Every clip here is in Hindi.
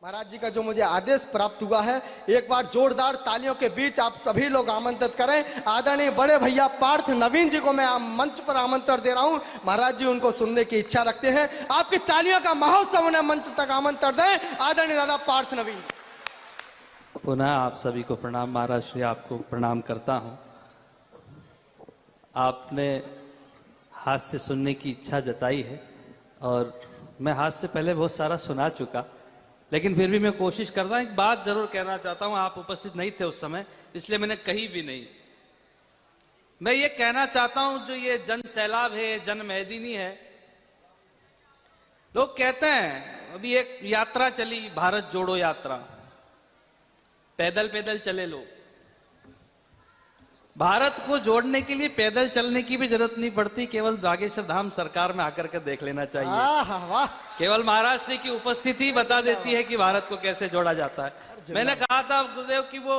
महाराज जी का जो मुझे आदेश प्राप्त हुआ है, एक बार जोरदार तालियों के बीच आप सभी लोग आमंत्रित करें। आदरणीय बड़े भैया पार्थ नवीन जी को मैं मंच पर आमंत्रण दे रहा हूं। महाराज जी उनको सुनने की इच्छा रखते हैं। आपकी तालियों का महोत्सव उन्हें मंच तक आमंत्रण दें। आदरणीय दादा पार्थ नवीन। पुनः आप सभी को प्रणाम। महाराज श्री आपको प्रणाम करता हूं। आपने हास्य सुनने की इच्छा जताई है और मैं हास्य पहले बहुत सारा सुना चुका, लेकिन फिर भी मैं कोशिश करता हूं। एक बात जरूर कहना चाहता हूं। आप उपस्थित नहीं थे उस समय, इसलिए मैंने कही भी नहीं। मैं ये कहना चाहता हूं, जो ये जन सैलाब है, जन मैदिनी है, लोग कहते हैं अभी एक यात्रा चली, भारत जोड़ो यात्रा, पैदल पैदल चले लोग। भारत को जोड़ने के लिए पैदल चलने की भी जरूरत नहीं पड़ती, केवल बागेश्वर धाम सरकार में आकर के देख लेना चाहिए। वाह। केवल महाराष्ट्र की उपस्थिति बता देती है कि भारत को कैसे जोड़ा जाता है। मैंने कहा था गुरुदेव कि वो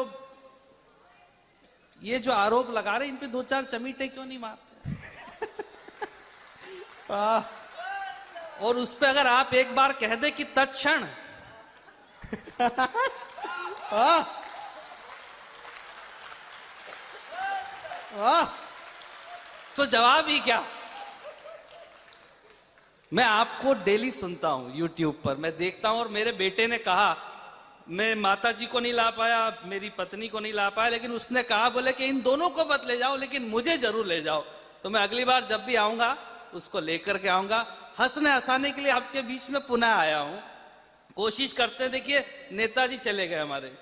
ये जो आरोप लगा रहे, इन पे दो चार चमीटे क्यों नहीं मारते। और उस पे अगर आप एक बार कह दे कि तत्क्षण तो जवाब ही क्या। मैं आपको डेली सुनता हूं YouTube पर, मैं देखता हूं। और मेरे बेटे ने कहा, मैं माता जी को नहीं ला पाया, मेरी पत्नी को नहीं ला पाया, लेकिन उसने कहा, बोले कि इन दोनों को मत ले जाओ, लेकिन मुझे जरूर ले जाओ। तो मैं अगली बार जब भी आऊंगा उसको लेकर के आऊंगा। हंसने हंसाने के लिए आपके बीच में पुनः आया हूं। कोशिश करते हैं। देखिए नेताजी चले गए हमारे,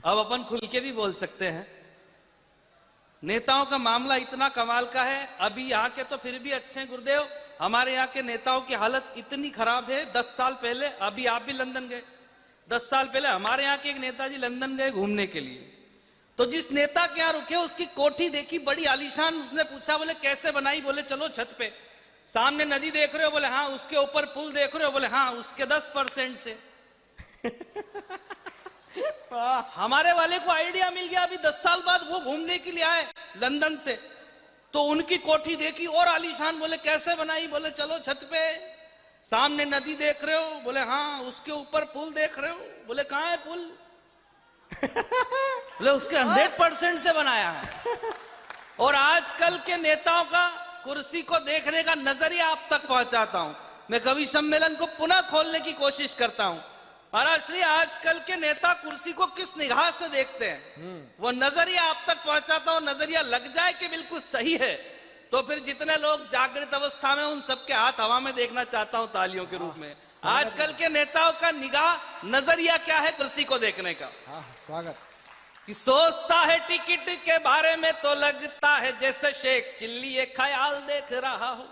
अब अपन खुल के भी बोल सकते हैं। नेताओं का मामला इतना कमाल का है। अभी यहाँ के तो फिर भी अच्छे हैं गुरुदेव, हमारे यहाँ के नेताओं की हालत इतनी खराब है। 10 साल पहले, अभी आप भी लंदन गए, 10 साल पहले हमारे यहाँ के एक नेताजी लंदन गए घूमने के लिए। तो जिस नेता के यहाँ रुके, उसकी कोठी देखी बड़ी आलीशान। उसने पूछा, बोले कैसे बनाई? बोले चलो छत पे, सामने नदी देख रहे हो? बोले हाँ। उसके ऊपर पुल देख रहे हो? बोले हाँ। उसके 10% से हमारे वाले को आइडिया मिल गया। अभी 10 साल बाद वो घूमने के लिए आए लंदन से, तो उनकी कोठी देखी और आलीशान। बोले कैसे बनाई? बोले चलो छत पे, सामने नदी देख रहे हो? बोले हाँ। उसके ऊपर पुल देख रहे हो? बोले कहाँ है पुल? बोले उसके 100% से बनाया है। और आजकल के नेताओं का कुर्सी को देखने का नजरिया आप तक पहुंचाता हूं। मैं कवि सम्मेलन को पुनः खोलने की कोशिश करता हूं। महाराज श्री आजकल के नेता कुर्सी को किस निगाह से देखते हैं, वो नजरिया आप तक पहुंचाता हूं। नजरिया लग जाए कि बिल्कुल सही है, तो फिर जितने लोग जागृत अवस्था में, उन सबके हाथ हवा में देखना चाहता हूं तालियों के रूप में। आजकल के नेताओं का निगाह नजरिया क्या है कुर्सी को देखने का? स्वागत। कि सोचता है टिकट के बारे में तो लगता है जैसे शेख चिल्ली एक ख्याल देख रहा हो।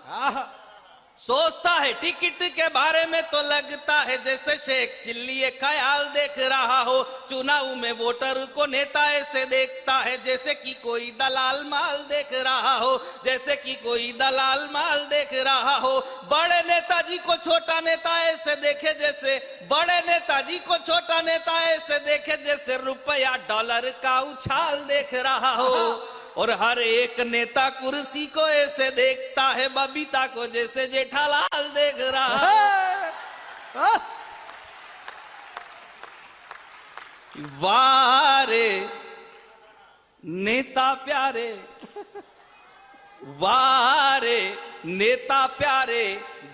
सोचता है टिकट के बारे में तो लगता है जैसे शेख चिल्ली एक ख्याल देख रहा हो। चुनाव में वोटर को नेता ऐसे देखता है जैसे कि कोई दलाल माल देख रहा हो, जैसे कि कोई दलाल माल देख रहा हो। बड़े नेताजी को छोटा नेता ऐसे देखे जैसे, बड़े नेताजी को छोटा नेता ऐसे देखे जैसे रुपया डॉलर का उछाल देख रहा हो। और हर एक नेता कुर्सी को ऐसे देखता है बबीता को जैसे जेठालाल देख रहा है। वारे नेता प्यारे, वारे नेता प्यारे,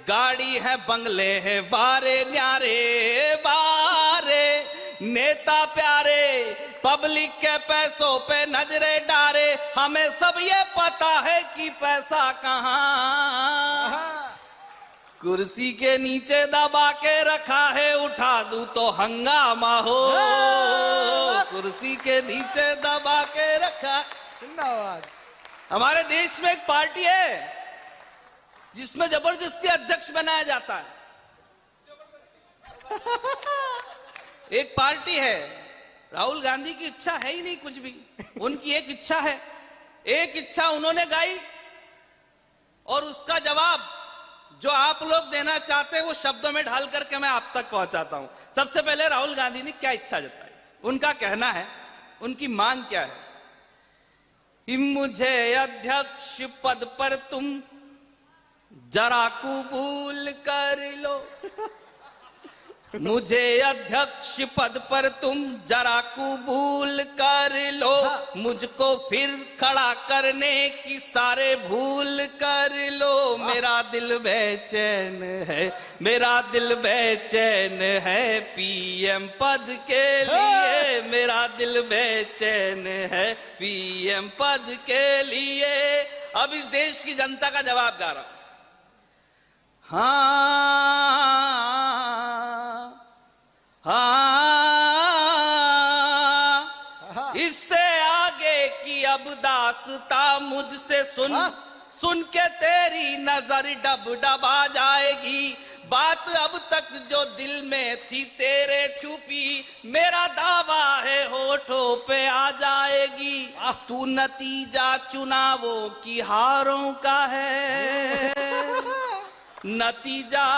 गाड़ी है बंगले है बारे न्यारे। वारे नेता प्यारे, पब्लिक के पैसों पे नजरे डारे, हमें सब ये पता है कि पैसा कहाँ कुर्सी के नीचे दबा के रखा है। उठा दूं तो हंगामा हो, कुर्सी के नीचे दबा के रखा। धन्यवाद। हमारे देश में एक पार्टी है जिसमें जबरदस्ती अध्यक्ष बनाया जाता है। एक पार्टी है, राहुल गांधी की इच्छा है ही नहीं कुछ भी, उनकी एक इच्छा है। एक इच्छा उन्होंने गाई और उसका जवाब जो आप लोग देना चाहते हैं वो शब्दों में ढाल करके मैं आप तक पहुंचाता हूं। सबसे पहले राहुल गांधी ने क्या इच्छा जताई, उनका कहना है, उनकी मांग क्या है कि मुझे अध्यक्ष पद पर तुम जरा कबूल कर लो। मुझे अध्यक्ष पद पर तुम जरा कबूल कर लो, मुझको फिर खड़ा करने की सारे भूल कर लो। मेरा दिल बेचैन है, मेरा दिल बेचैन है पीएम पद के लिए, मेरा दिल बेचैन है पीएम पद के लिए। अब इस देश की जनता का जवाब गा रहा हूं। इससे आगे की अब दास्ता मुझसे सुन, सुन के तेरी नजर डब डबा जाएगी। बात अब तक जो दिल में थी तेरे छुपी, मेरा दावा है होठों पे आ जाएगी। तू नतीजा चुनावों की हारों का है, नतीजा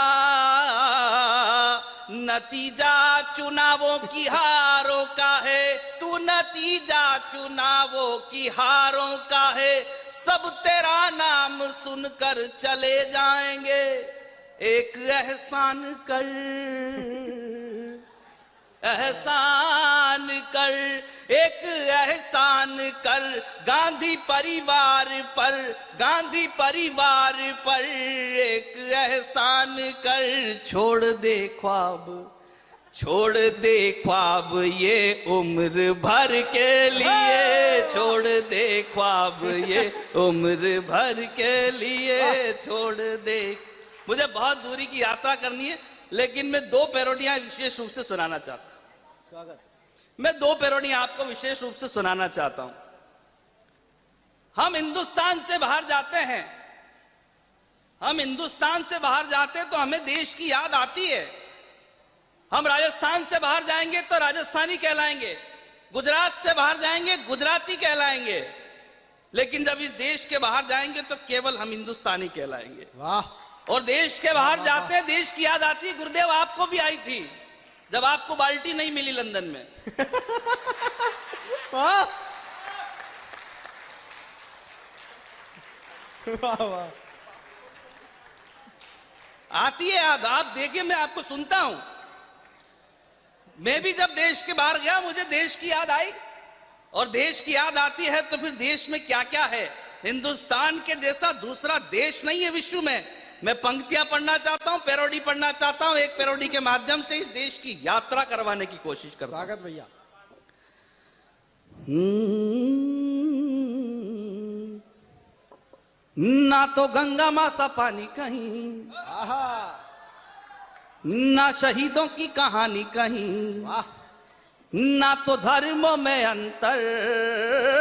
नतीजा चुनावों की हारों का है, तू नतीजा चुनावों की हारों का है। सब तेरा नाम सुनकर चले जाएंगे, एक एहसान कर, एहसान कर, एक एहसान कर गांधी परिवार पर, गांधी परिवार पर एक एहसान कर। छोड़ दे ख्वाब, छोड़ दे ख्वाब ये उम्र भर के लिए, छोड़ दे ख्वाब ये उम्र भर के लिए, छोड़ दे। मुझे बहुत दूरी की यात्रा करनी है, लेकिन मैं दो पैरोडियां विशेष रूप से सुनाना चाहता हूं। स्वागत। मैं दो पैरोडियां आपको विशेष रूप से सुनाना चाहता हूं। हम हिंदुस्तान से बाहर जाते हैं, हम हिंदुस्तान से बाहर जाते हैं तो हमें देश की याद आती है। हम राजस्थान से बाहर जाएंगे तो राजस्थानी कहलाएंगे, गुजरात से बाहर जाएंगे गुजराती कहलाएंगे, लेकिन जब इस देश के बाहर जाएंगे तो केवल हम हिंदुस्तानी कहलाएंगे। वाह। और देश के बाहर जाते हैं, देश की याद आती है। गुरुदेव आपको भी आई थी जब आपको बाल्टी नहीं मिली लंदन में। वाह वाह। आती है याद, आप देखिए मैं आपको सुनता हूं। मैं भी जब देश के बाहर गया मुझे देश की याद आई, और देश की याद आती है तो फिर देश में क्या क्या है। हिंदुस्तान के जैसा दूसरा देश नहीं है विश्व में। मैं पंक्तियां पढ़ना चाहता हूं, पैरोडी पढ़ना चाहता हूं। एक पैरोडी के माध्यम से इस देश की यात्रा करवाने की कोशिश करता हूं। स्वागत भैया। ना तो गंगा मां सा पानी कहीं, ना शहीदों की कहानी कहीं, ना तो धर्मों में अंतर,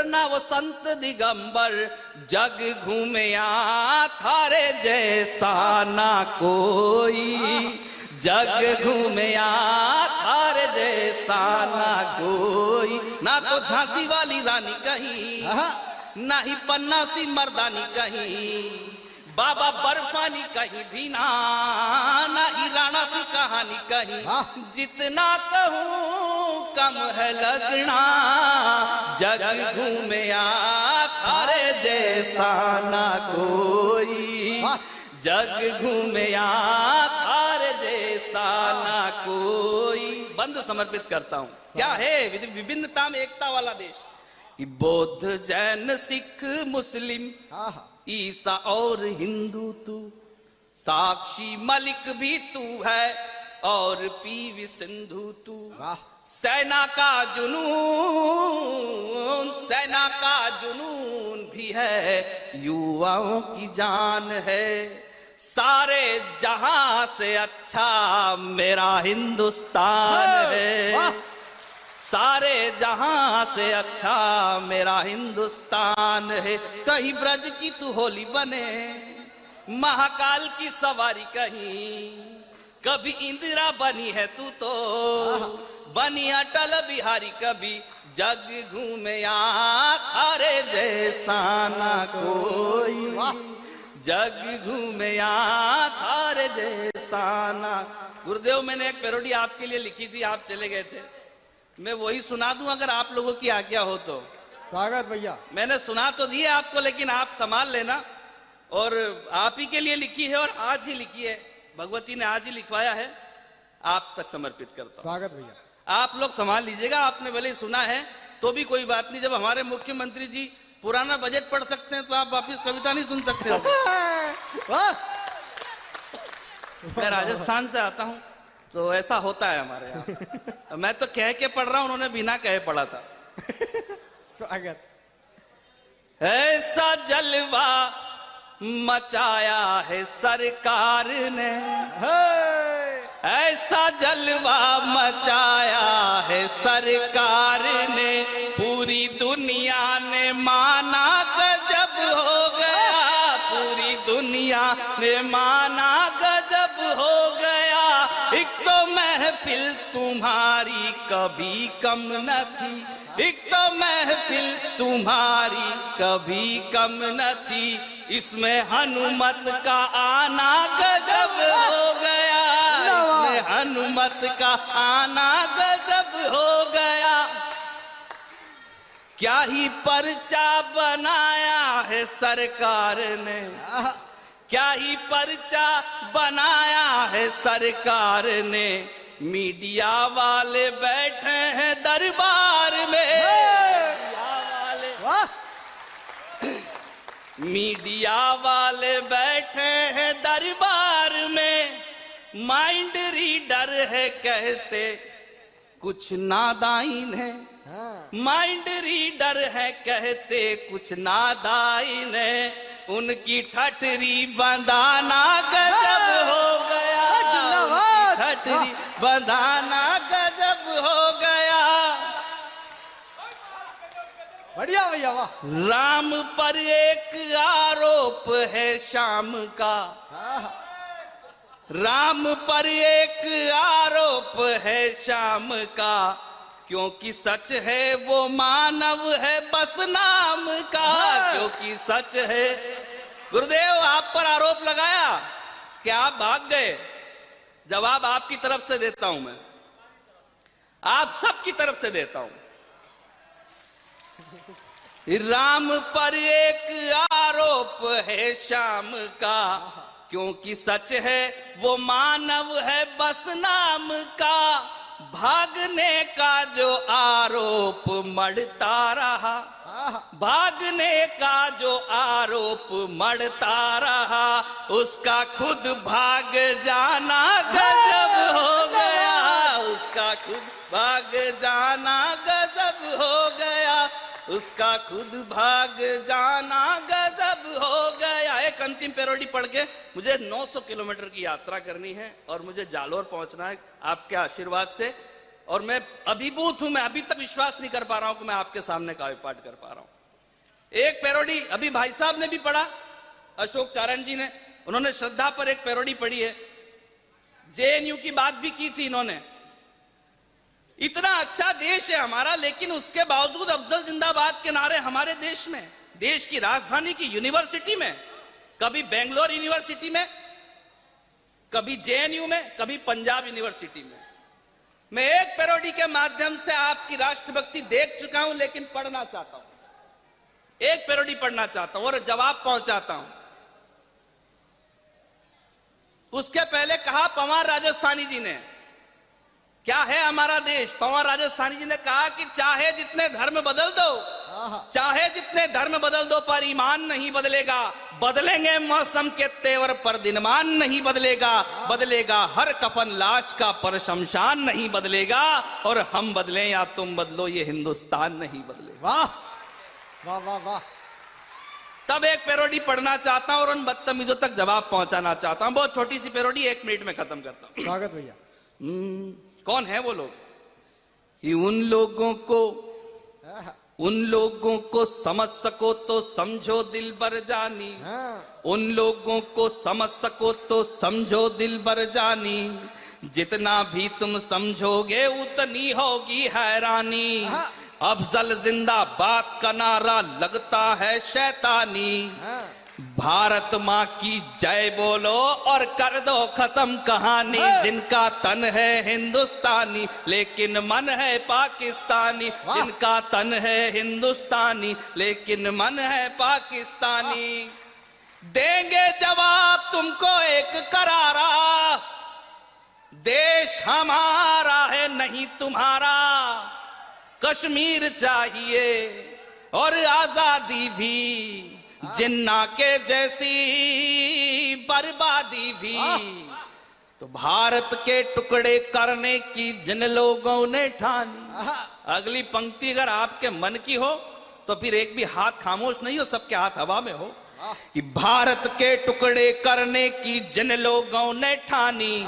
ना वो संत दिगंबर। जग घूमया थारे जैसा ना कोई, जग घूमया थारे जैसा ना कोई। ना तो झांसी वाली रानी कहीं, ना ही पन्ना सी मर्दानी कहीं, बाबा बर्फानी कहीं भी ना, ना ही राणा सी कहानी कहीं। जितना कहूँ कम है लगना, जग घूमया थारे जैसा ना कोई, जग घूमया थारे जैसा ना कोई। बंद समर्पित करता हूँ। क्या है विभिन्नता में एकता वाला देश। कि बौद्ध जैन सिख मुस्लिम ईसा और हिंदू तू, साक्षी मलिक भी तू है और पीवी सिंधु तू। सेना का जुनून, सेना का जुनून भी है, युवाओं की जान है। सारे जहां से अच्छा मेरा हिंदुस्तान है, सारे जहां से अच्छा मेरा हिंदुस्तान है। कहीं ब्रज की तू होली बने, महाकाल की सवारी कहीं, कभी इंदिरा बनी है तू तो बनी अटल बिहारी। कभी जग घूमया थारे जैसा ना कोई, जग घूमया थारे जैसा ना। गुरुदेव मैंने एक पैरोडी आपके लिए लिखी थी, आप चले गए थे। मैं वही सुना दूं अगर आप लोगों की आज्ञा हो तो। स्वागत भैया। मैंने सुना तो दिया आपको, लेकिन आप संभाल लेना। और आप ही के लिए लिखी है और आज ही लिखी है, भगवती ने आज ही लिखवाया है। आप तक समर्पित करता हूं। स्वागत भैया। आप लोग संभाल लीजिएगा, आपने भले ही सुना है तो भी कोई बात नहीं। जब हमारे मुख्यमंत्री जी पुराना बजट पढ़ सकते हैं तो आप वापिस कविता नहीं सुन सकते हो। वाह! मैं राजस्थान से आता हूं तो ऐसा होता है हमारे यहाँ। मैं तो कह के पढ़ रहा हूं, उन्होंने बिना कहे पढ़ा था। स्वागत। ऐसा जलवा मचाया है सरकार ने, ऐसा जलवा मचाया है सरकार ने, पूरी दुनिया ने माना गजब हो गया, पूरी दुनिया ने माना गजब हो गया। एक तो महफिल तुम्हारी कभी कम न थी, एक तो महफिल तुम्हारी कभी कम न थी, इसमें हनुमत का आना गजब हो गया, इसमें हनुमत का आना गजब हो गया। क्या ही पर्चा बनाया है सरकार ने, क्या ही पर्चा बनाया है सरकार ने, मीडिया वाले बैठे हैं दरबार में, मीडिया वाले बैठे हैं दरबार में, माइंड रीडर है कहते कुछ नादाइन है, माइंड रीडर है कहते कुछ नादाइन है, उनकी ठठरी बंधाना गजब हो गया, ठठरी बंधाना गजब हो गया। बढ़िया भैया, वाह। राम पर एक आरोप है शाम का, राम पर एक आरोप है शाम का, क्योंकि सच है वो मानव है बस नाम का, क्योंकि सच है। गुरुदेव आप पर आरोप लगाया कि आप भाग गए, जवाब आपकी तरफ से देता हूं मैं, आप सबकी तरफ से देता हूं। राम पर एक आरोप है शाम का, क्योंकि सच है वो मानव है बस नाम का, भागने का जो आरोप मढ़ता रहा, भागने का जो आरोप मढ़ता रहा, उसका खुद भाग जाना गजब हो गया, उसका खुद भाग जाना गजब हो गया, उसका खुद भाग जाना गजब हो गया। एक अंतिम पैरोडी पढ़ के मुझे 900 किलोमीटर की यात्रा करनी है और मुझे जालोर पहुंचना है आपके आशीर्वाद से, और मैं अभिभूत हूं, मैं अभी तक विश्वास नहीं कर पा रहा हूं कि मैं आपके सामने काव्य पाठ कर पा रहा हूं। एक पैरोडी अभी भाई साहब ने भी पढ़ा, अशोक चारण जी ने, उन्होंने श्रद्धा पर एक पैरोडी पढ़ी है, जेएनयू की बात भी की थी इन्होंने। इतना अच्छा देश है हमारा, लेकिन उसके बावजूद अफजल जिंदाबाद के नारे हमारे देश में, देश की राजधानी की यूनिवर्सिटी में, कभी बेंगलोर यूनिवर्सिटी में, कभी जेएनयू में, कभी पंजाब यूनिवर्सिटी में। मैं एक पैरोडी के माध्यम से आपकी राष्ट्रभक्ति देख चुका हूं, लेकिन पढ़ना चाहता हूं, एक पैरोडी पढ़ना चाहता हूं और जवाब पहुंचाता हूं। उसके पहले कहा पवार राजस्थानी जी ने, क्या है हमारा देश। पवार राजस्थानी जी ने कहा कि चाहे जितने धर्म बदल दो, चाहे जितने धर्म बदल दो, पर ईमान नहीं बदलेगा, बदलेंगे मौसम के तेवर पर दिनमान नहीं बदलेगा, बदलेगा हर कफन लाश का पर शमशान नहीं बदलेगा, और हम बदलें या तुम बदलो ये हिंदुस्तान नहीं बदलेगा। वाह वाह वाह वाह। तब एक पैरोडी पढ़ना चाहता हूं और उन बदतमीजों तक जवाब पहुंचाना चाहता हूं। बहुत छोटी सी पैरोडी, 1 मिनट में खत्म करता हूं। स्वागत भैया। कौन है वो लोग? कि उन लोगों को समझ सको तो समझो दिल बर जानी, उन लोगों को समझ सको तो समझो दिल बर जानी, जितना भी तुम समझोगे उतनी होगी हैरानी। अफजल जिंदाबाद का नारा लगता है शैतानी, भारत माँ की जय बोलो और कर दो खत्म कहानी। जिनका तन है हिंदुस्तानी लेकिन मन है पाकिस्तानी, जिनका तन है हिंदुस्तानी लेकिन मन है पाकिस्तानी, देंगे जवाब तुमको एक करारा, देश हमारा है नहीं तुम्हारा, कश्मीर चाहिए और आजादी भी, जिन्ना के जैसी बर्बादी भी। तो भारत के टुकड़े करने की जिन लोगों ने ठानी। अगली पंक्ति अगर आपके मन की हो तो फिर एक भी हाथ खामोश नहीं हो, सबके हाथ हवा में हो। कि भारत के टुकड़े करने की जिन लोगों ने ठानी,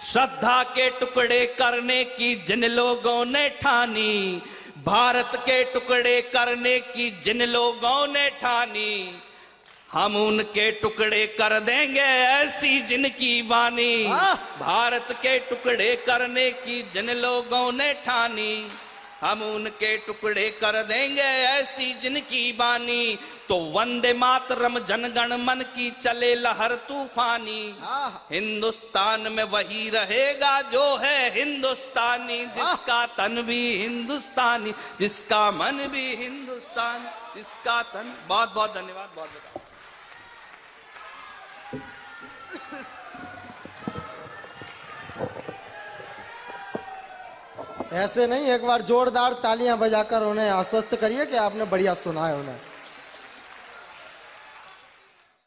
श्रद्धा के टुकड़े करने की जिन लोगों ने ठानी, भारत के टुकड़े करने की जिन लोगों ने ठानी, हम उनके टुकड़े कर देंगे ऐसी जिनकी बानी। भारत के टुकड़े करने की जिन लोगों ने ठानी, हम उनके टुकड़े कर देंगे ऐसी जिनकी बानी। तो वंदे मातरम जनगण मन की चले लहर तूफानी, हिंदुस्तान में वही रहेगा जो है हिंदुस्तानी, जिसका तन भी हिंदुस्तानी, जिसका मन भी हिंदुस्तानी, जिसका तन। बहुत बहुत धन्यवाद, बहुत बहुत। ऐसे नहीं, एक बार जोरदार तालियां बजाकर उन्हें आश्वस्त करिए कि आपने बढ़िया सुना है उन्हें।